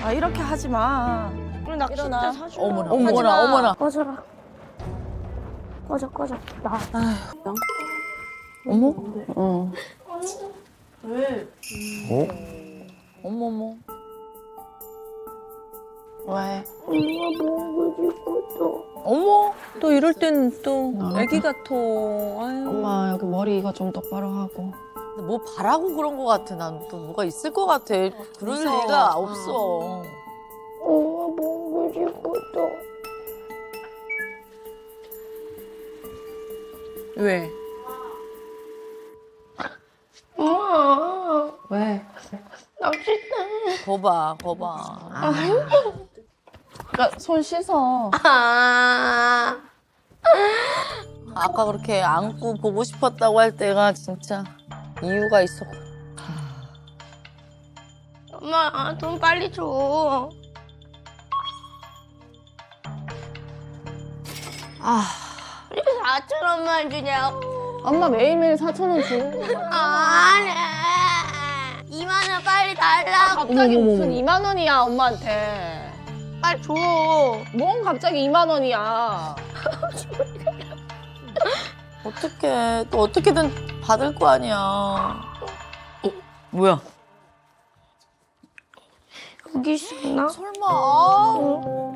아 이렇게 하지 마. 우리 낚싯대 사줘. 어머나, 어머나, 어머나. 꺼져라. 꺼져. 나. 어머? 어. 왜? 어머머. 왜? 엄마 먹고 싶었어. 어머? 또 이럴 때는 또 애기 같아. 아유. 엄마 여기 머리 이거 좀 똑바로 하고. 근데 뭐 바라고 그런 거 같아. 난 또 뭐가 있을 것 같아. 그럴 무서워. 리가 없어. 엄마 먹고 싶었어. 왜? 엄마. 왜? 낚싯대. 거봐. 그러니까 손 씻어. 아까 그렇게 안고 보고 싶었다고 할 때가 진짜 이유가 있어. 엄마 돈 빨리 줘. 왜 4,000원만 주냐고. 엄마 매일매일 4,000원 주는 거 안 해. 2만 원 빨리 달라고. 갑자기 무슨 2만 원이야 엄마한테. 빨리 줘. 뭔 갑자기 2만 원이야. 어떡해. 또 어떻게든 받을 거 아니야. 뭐야? 여기 있었나? 설마. 아,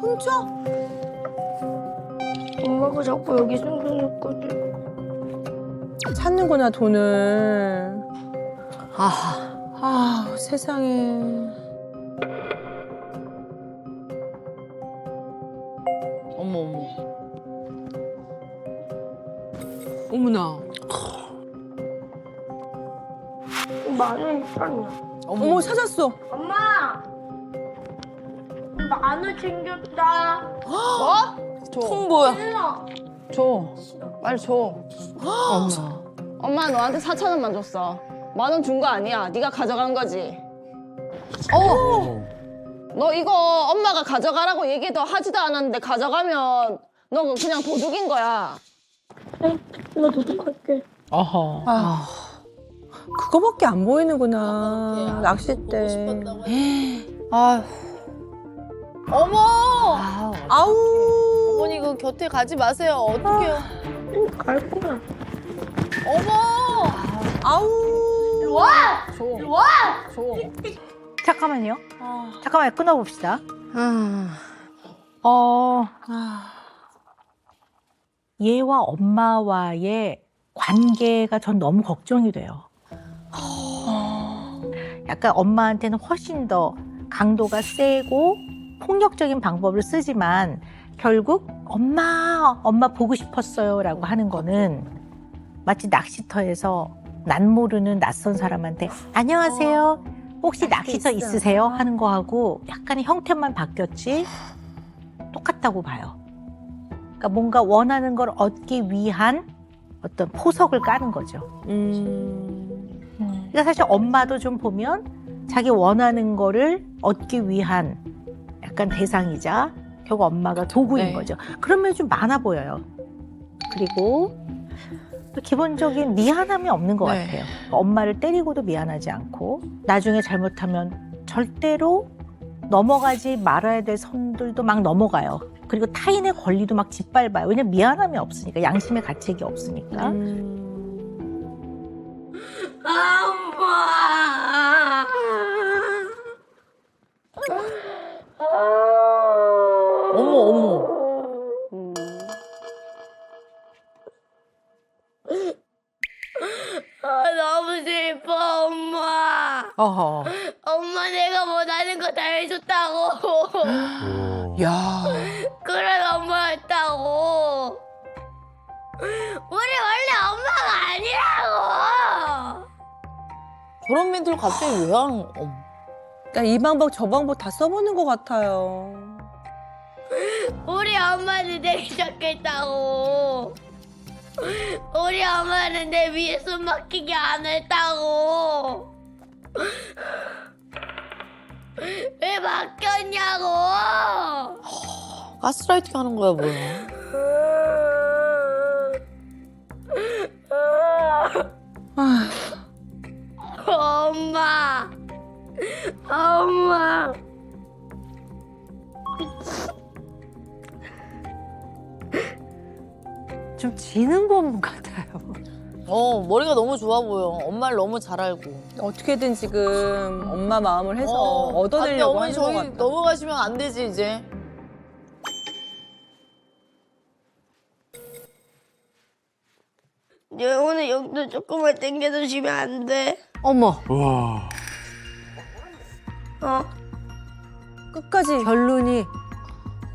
혼자? 엄마가 자꾸 여기 숨겨놓거든. 찾는구나 돈을. 아, 아 세상에. 어머. 어머나. 만원 있었나? 어머 찾았어. 엄마! 10,000원 챙겼다. 통 뭐야? 줘. 빨리 줘. 엄마 너한테 4,000원만 줬어. 10,000원 준 거 아니야. 네가 가져간 거지. 너 이거 엄마가 가져가라고 얘기도 하지도 않았는데 가져가면 너 그냥 도둑인 거야. 나 도둑할게. 어허. 아. 그거밖에 안 보이는구나. 낚싯대. 싶었다고 아휴. 어머! 아우. 어머니 그 곁에 가지 마세요. 어떡해요. 갈 거야. 어머! 아우. 줘. 잠깐만요. 잠깐만 끊어봅시다. 얘와 엄마와의 관계가 전 너무 걱정이 돼요. 약간 엄마한테는 훨씬 더 강도가 세고 폭력적인 방법을 쓰지만 결국 엄마 보고 싶었어요라고 하는 거는 마치 낚시터에서 난 모르는 낯선 사람한테 안녕하세요. 혹시 낚시터 있으세요? 하는 거하고 약간의 형태만 바뀌었지 똑같다고 봐요. 그러니까 뭔가 원하는 걸 얻기 위한 어떤 포석을 까는 거죠. 그러니까 사실 엄마도 좀 보면 자기 원하는 거를 얻기 위한 약간 대상이자 결국 엄마가 도구인 네. 거죠. 그러면 좀 많아 보여요. 그리고 기본적인 미안함이 없는 것 네. 같아요. 엄마를 때리고도 미안하지 않고 나중에 잘못하면 절대로 넘어가지 말아야 될 선들도 막 넘어가요. 그리고 타인의 권리도 막 짓밟아요. 왜냐면 미안함이 없으니까, 양심의 가책이 없으니까. 엄마! 어머. 너무 슬퍼, 엄마. 어허. 엄마 내가 원하는 거 다 해줬다고. 야. 그런 엄마였다고. 우리 원래 엄마가 아니라고. 저런 멘트를 갑자기 왜 하는 어머. 나 이 방법 저 방법 다 써보는 것 같아요. 우리 엄마는 되게 착했다고. 우리 엄마는 내 위에 숨 막히게 안 했다고. 왜 바뀌었냐고. 가스라이팅 하는 거야, 뭐야. 엄마. 엄마. 좀 지능범 같아요. 머리가 너무 좋아 보여. 엄마를 너무 잘 알고. 어떻게든 지금 엄마 마음을 해서 안 돼, 얻어내려고 어머니 하는 것 저희 같아. 넘어가시면 안 되지 이제. 오늘 용돈 조금만 땡겨주시면 안 돼? 어머, 와. 어? 끝까지 결론이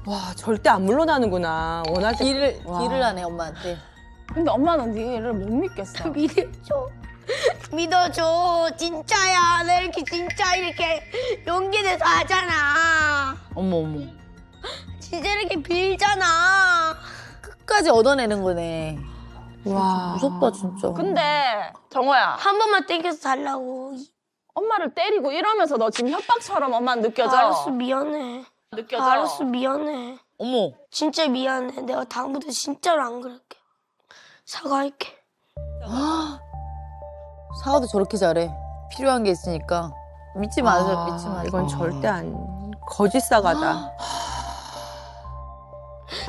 와 절대 안 물러나는구나. 원할 때 딜을 하네 엄마한테. 근데 엄마는 니를 못 믿겠어. 믿어줘. 믿어줘. 진짜야. 나 이렇게 진짜 이렇게 용기 내서 하잖아. 어머. 진짜 이렇게 빌잖아. 끝까지 얻어내는 거네. 와 무섭다 진짜. 근데 정호야, 한 번만 땡겨서 달라고. 엄마를 때리고 이러면서 너 지금 협박처럼 엄마는 느껴져? 알았어, 미안해. 느껴져? 알았어, 미안해. 어머. 진짜 미안해. 내가 다음부터 진짜로 안 그럴게. 사과할게. 사과도 저렇게 잘해. 필요한 게 있으니까. 믿지 마세요. 믿지 마세요. 이건 절대 안 거짓 사과다.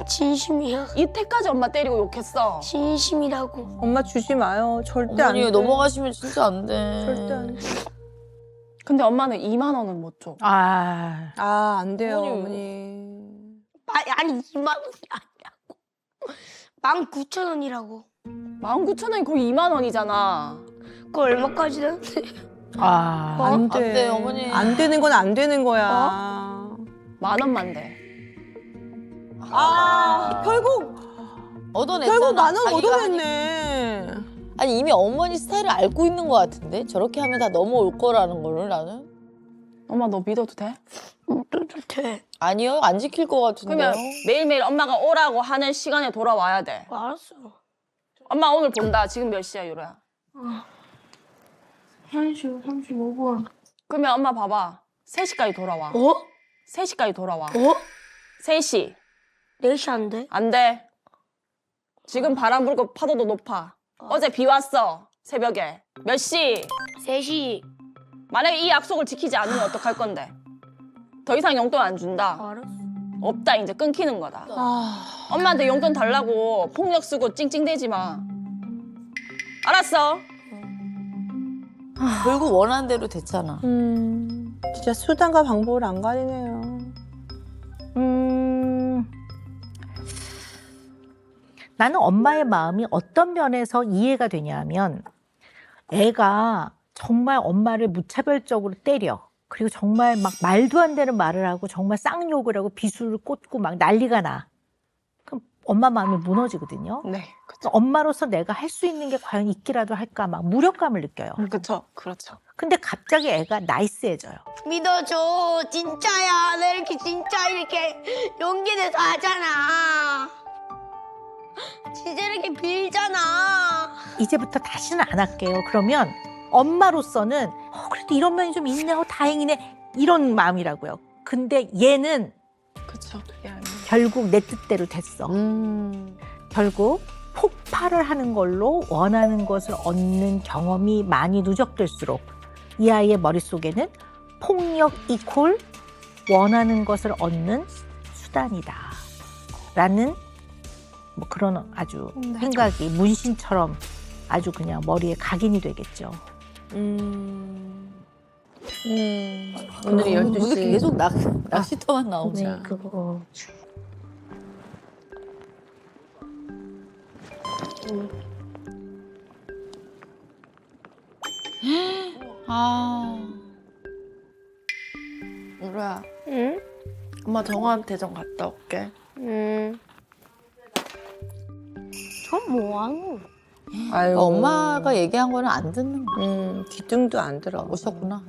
진심이야. 이때까지 엄마 때리고 욕했어. 진심이라고. 엄마 주지 마요. 절대 안 어머니 돼. 넘어가시면 진짜 안 돼. 절대 안 돼. 근데 엄마는 2만 원은 못 줘. 아, 안 돼요 어머니. 아니 2만 원이 아니라고. 19,000원이라고. 19,000원이 거의 2만 원이잖아. 그거 얼마까지 되는데? 아, 안 돼. 안 돼, 어머니. 안 되는 건 안 되는 거야. 10,000원만 돼. 결국 얻어냈잖아. 결국 10,000원 자기가 얻어냈네. 아니 이미 어머니 스타일을 알고 있는 것 같은데 저렇게 하면 다 넘어올 거라는 거를 나는 엄마 너 믿어도 돼? 믿어도 돼. 아니요 안 지킬 것 같은데요. 그러면 매일매일 엄마가 오라고 하는 시간에 돌아와야 돼. 알았어. 엄마 오늘 본다. 지금 몇 시야 유로야? 1시 35분. 그러면 엄마 봐봐. 3시까지 돌아와. 어? 3시까지 돌아와. 어? 3시. 4시 안 돼? 안 돼. 지금 바람 불고 파도도 높아. 어제 비 왔어. 새벽에. 몇 시? 3시. 만약에 이 약속을 지키지 않으면 어떡할 건데? 더 이상 용돈 안 준다. 알았어. 없다 이제 끊기는 거다. 엄마한테 용돈 달라고 폭력 쓰고 찡찡대지 마. 알았어. 결국 원하는 대로 됐잖아. 진짜 수단과 방법을 안 가리네요. 나는 엄마의 마음이 어떤 면에서 이해가 되냐면 애가 정말 엄마를 무차별적으로 때려. 그리고 정말 막 말도 안 되는 말을 하고 정말 쌍욕을 하고 비수를 꽂고 막 난리가 나. 그럼 엄마 마음이 무너지거든요. 네. 그래서 엄마로서 내가 할 수 있는 게 과연 있기라도 할까 막 무력감을 느껴요. 그렇죠. 그렇죠. 근데 갑자기 애가 나이스해져요. 믿어줘. 진짜야. 나 이렇게 진짜 이렇게 용기 내서 하잖아. 진짜 이렇게 빌잖아. 이제부터 다시는 안 할게요. 그러면 엄마로서는 그래도 이런 면이 좀 있네. 다행이네. 이런 마음이라고요. 근데 얘는 그렇죠. 결국 내 뜻대로 됐어. 결국 폭발을 하는 걸로 원하는 것을 얻는 경험이 많이 누적될수록 이 아이의 머릿속에는 폭력 이퀄 원하는 것을 얻는 수단이다. 라는 뭐 그런 아주 생각이 문신처럼 아주 그냥 머리에 각인이 되겠죠. 오늘이 오늘 12시. 계속 낚시터만 나오지. 네, 그거. 아. 유라야, 응? 엄마 정화한테 좀 갔다 올게. 저 뭐하노? 아이고. 엄마가 얘기한 거는 안 듣는 거야. 귀등도 안 들어. 오셨구나.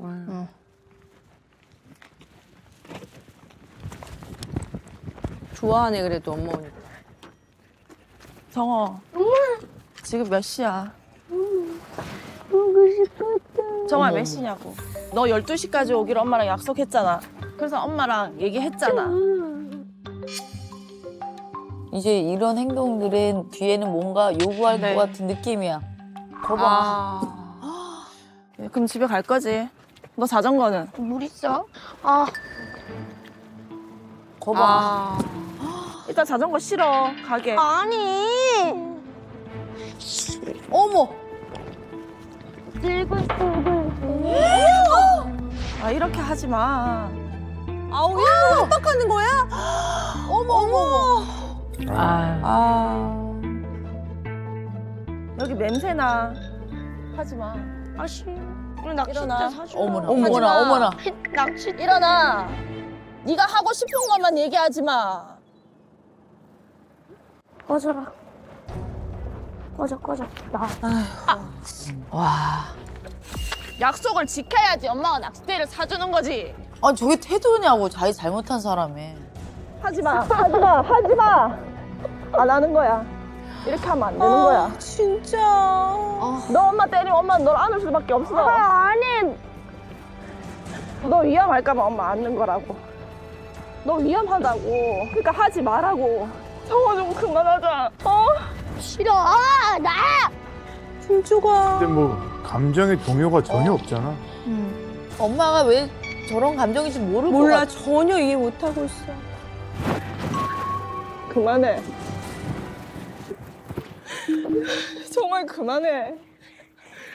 좋아하네 그래도 엄마 오니까. 정화. 지금 몇 시야? 보고 싶었다. 정화 몇 시냐고. 너 12시까지 오기로 엄마랑 약속했잖아. 그래서 엄마랑 얘기했잖아. 이제 이런 행동들은 뒤에는 뭔가 요구할 네. 것 같은 느낌이야. 거봐. 그럼 집에 갈 거지. 너 자전거는? 물 있어? 아, 거봐. 일단 자전거 실어 가게. 아니. 어머. 아 이렇게 하지 마. 아우, 이거 협박하는 거야? 어머 어머. 아. 여기 냄새나. 하지 마. 아씨. 우리 낚싯대 일어나. 사줘. 어머나 하지 어머나 마. 어머나. 낚싯대. 일어나. 네가 하고 싶은 것만 얘기하지 마. 꺼져라. 꺼져. 나. 와. 약속을 지켜야지 엄마가 낚싯대를 사주는 거지. 아 저게 태도냐고 자기 잘못한 사람이. 하지 마. 안 하는 거야. 이렇게 하면 안 되는 거야. 진짜. 너 엄마 때리면 엄마는 널 안을 수밖에 없어. 아니. 너 위험할까봐 엄마 안는 거라고. 너 위험하다고. 그러니까 하지 말라고. 정화 좀 그만하자. 싫어. 나. 진주가. 근데 뭐 감정의 동요가 전혀 없잖아. 엄마가 왜 저런 감정인지 모를 것 몰라, 같아. 전혀 이해 못하고 있어. 그만해. 정말 그만해.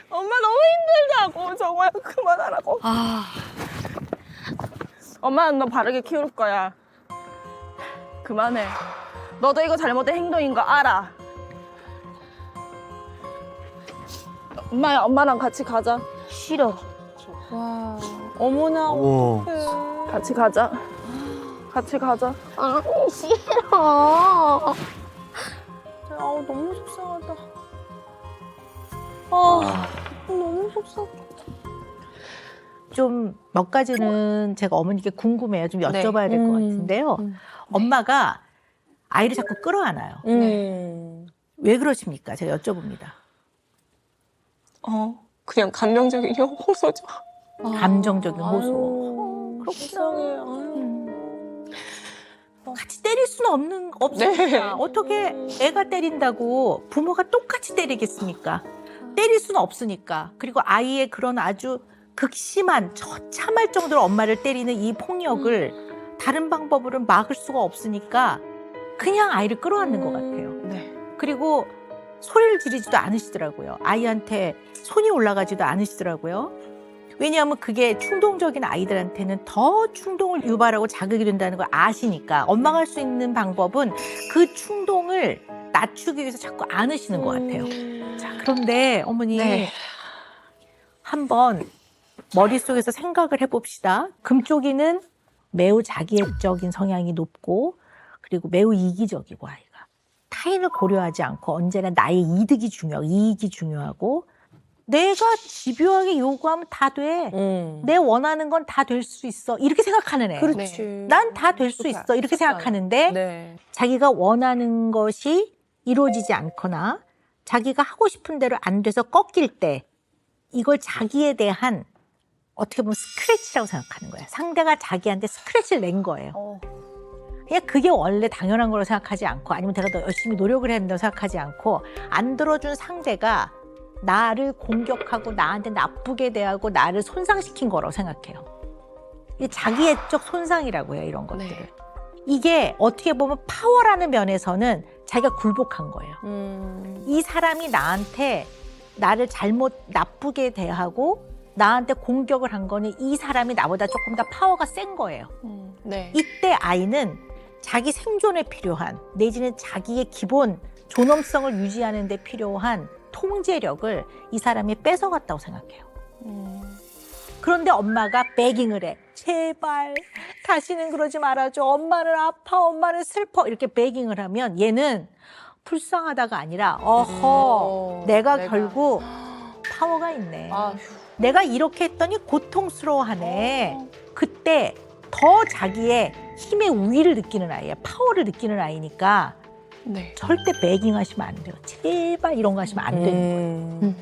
엄마 너무 힘들다고. 정말 그만하라고. 엄마는 너 바르게 키울 거야. 그만해. 너도 이거 잘못된 행동인 거 알아. 엄마야, 엄마랑 같이 가자. 싫어. 와. 어머나. 어머. 같이 가자. 같이 가자. 아니 싫어. 아우, 너무 속상하다. 아, 너무 속상해. 좀 몇 가지는 제가 어머니께 궁금해요. 좀 여쭤봐야 될 것 같은데요. 엄마가 아이를 자꾸 끌어안아요. 왜 그러십니까? 제가 여쭤봅니다. 그냥 감정적인 호소죠. 감정적인 호소. 불쌍해. 같이 때릴 수는 없으니까. 네. 어떻게 애가 때린다고 부모가 똑같이 때리겠습니까? 때릴 수는 없으니까. 그리고 아이의 그런 아주 극심한 처참할 정도로 엄마를 때리는 이 폭력을 다른 방법으로는 막을 수가 없으니까 그냥 아이를 끌어안는 것 같아요. 네. 그리고 소리를 지르지도 않으시더라고요. 아이한테 손이 올라가지도 않으시더라고요. 왜냐하면 그게 충동적인 아이들한테는 더 충동을 유발하고 자극이 된다는 걸 아시니까 엄마가 할 수 있는 방법은 그 충동을 낮추기 위해서 자꾸 안으시는 것 같아요. 자, 그런데 어머니 네. 한번 머릿속에서 생각을 해봅시다. 금쪽이는 매우 자기애적인 성향이 높고 그리고 매우 이기적이고 아이가 타인을 고려하지 않고 언제나 나의 이득이 중요하고 이익이 중요하고 내가 집요하게 요구하면 다 돼. 내 원하는 건 다 될 수 있어. 이렇게 생각하는 애. 그렇지. 난 다 될 수 있어. 이렇게 생각하는데 네. 자기가 원하는 것이 이루어지지 않거나 자기가 하고 싶은 대로 안 돼서 꺾일 때 이걸 자기에 대한 어떻게 보면 스크래치라고 생각하는 거야. 상대가 자기한테 스크래치를 낸 거예요. 그냥 그게 원래 당연한 거라고 생각하지 않고 아니면 내가 더 열심히 노력을 해야 된다고 생각하지 않고 안 들어준 상대가 나를 공격하고 나한테 나쁘게 대하고 나를 손상시킨 거라고 생각해요. 이게 자기애적 손상이라고 해요, 이런 것들을. 네. 이게 어떻게 보면 파워라는 면에서는 자기가 굴복한 거예요. 이 사람이 나한테 나를 잘못 나쁘게 대하고 나한테 공격을 한 거는 이 사람이 나보다 조금 더 파워가 센 거예요. 네. 이때 아이는 자기 생존에 필요한 내지는 자기의 기본 존엄성을 유지하는 데 필요한 통제력을 이 사람이 뺏어갔다고 생각해요. 그런데 엄마가 베깅을 해. 제발 다시는 그러지 말아줘. 엄마는 아파, 엄마는 슬퍼. 이렇게 베깅을 하면 얘는 불쌍하다가 아니라 내가 결국 파워가 있네. 내가 이렇게 했더니 고통스러워하네. 그때 더 자기의 힘의 우위를 느끼는 아이야. 파워를 느끼는 아이니까 네. 절대 베깅 하시면 안 돼요. 제발 이런 거 하시면 안 되는 거예요.